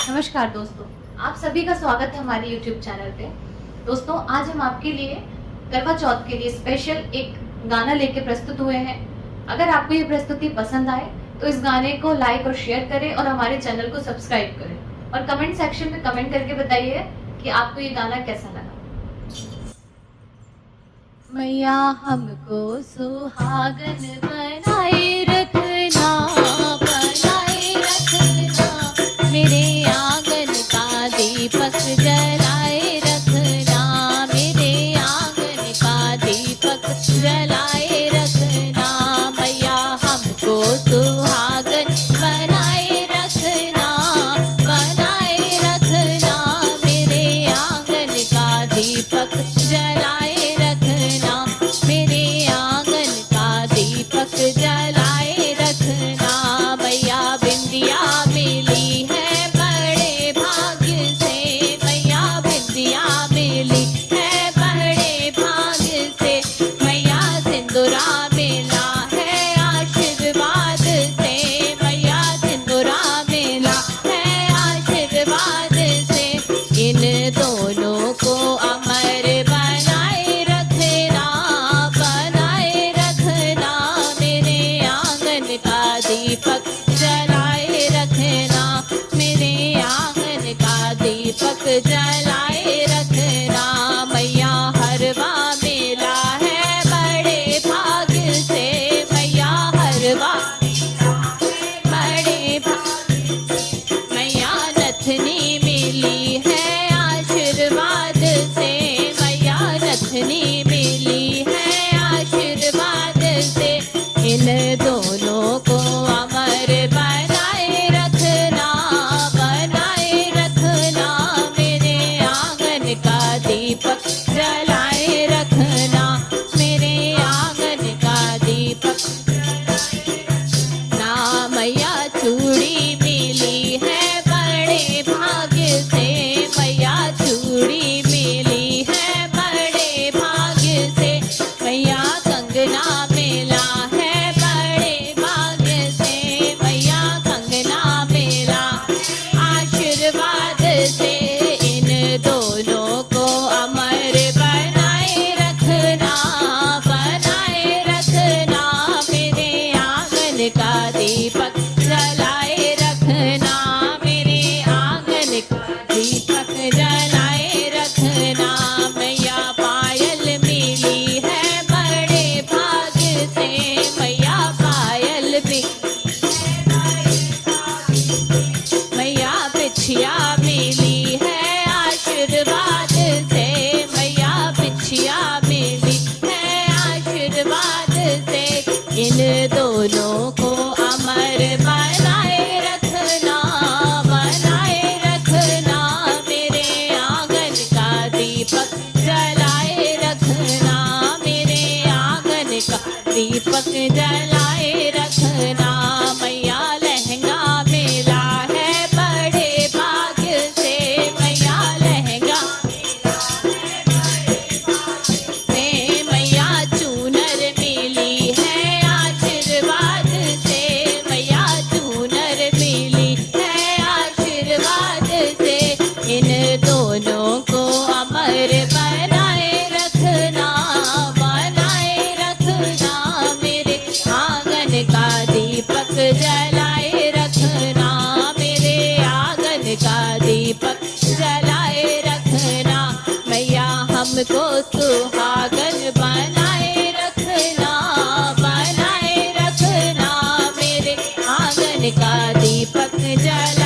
नमस्कार दोस्तों, आप सभी का स्वागत है हमारे YouTube चैनल पे। दोस्तों, आज हम आपके लिए करवा चौथ के लिए स्पेशल एक गाना लेके प्रस्तुत हुए हैं। अगर आपको ये प्रस्तुति पसंद आए तो इस गाने को लाइक और शेयर करें और हमारे चैनल को सब्सक्राइब करें और कमेंट सेक्शन में कमेंट करके बताइए कि आपको ये गाना कैसा लगा। मैया हमको सुहागन बनाए रखना, बनाए रखना, मेरे आंगन का दीपक जलाए रखना, मेरे आंगन का दीपक जलाए रखना। मैया हमको सुहागन बनाए रखना, बनाए रखना, मेरे आंगन का दीपक जलाए रखना, मेरे आंगन का दीपक जलाए रखना। मैया बिंदिया मिली है बड़े भाग्य से, मैया बिंदिया मिली है बड़े भाग्य से, मैया सिंदूरा मिला है आशीर्वाद से, मैया सिंदूरा मिला है आशीर्वाद से। इन दोनों को अमर बनाए रखना, बनाए रखना, मेरे आंगन का दीपक जलाए रखना, मेरे आंगन का दीपक जलाए रखना। मैया हरवा मिला है बड़े भाग्य से, मैया हरवा बड़े भाग्य से, मैया नथनी मिली है आशीर्वाद से, मैया नथनी मिली है आशीर्वाद से। इन दोनों को अमर बनाए रखना, बनाए रखना, मेरे आंगन का दीपक जलाए रखना, मेरे आंगन का दीपक जलाए रखना। मैया चूड़ी मिली है बड़े भाग्य से, मैया चूड़ी मिली है बड़े भाग्य से, मैया कंगना मिला है बड़े भाग्य से, मैया कंगना मिला आशीर्वाद से। इन दोनों को अमर बनाए रखना, बनाए रखना, मेरे आंगन का दीपक जलाए रखना, मेरे आंगन का दीपक जलाए रखना। मैया पायल मिली है बड़े भाग्य से, मैया पायल भी मैया बिछिया मिली है आशीर्वाद से, मैया बिछिया मिली है आशीर्वाद से। इन दोनों को अमर बनाए रखना, बनाए रखना, मेरे आंगन का दीपक जलाए रखना, मेरे आंगन का दीपक जलाए रखना। मैया लहंगा मिला है बड़े भाग्य से, मैया लहंगा से, मैया चूनर मिली है आशीर्वाद से, मैया चूनर मिली है आशीर्वाद से। इन दोनों को अमर बनाए रखना, बनाए रखना, मेरे आंगन का दीपक जलाए रखना, मेरे आंगन का दीपक जलाए रखना। मैया हमको सुहागन बनाए रखना, बनाए रखना, मेरे आंगन का दीपक जलाए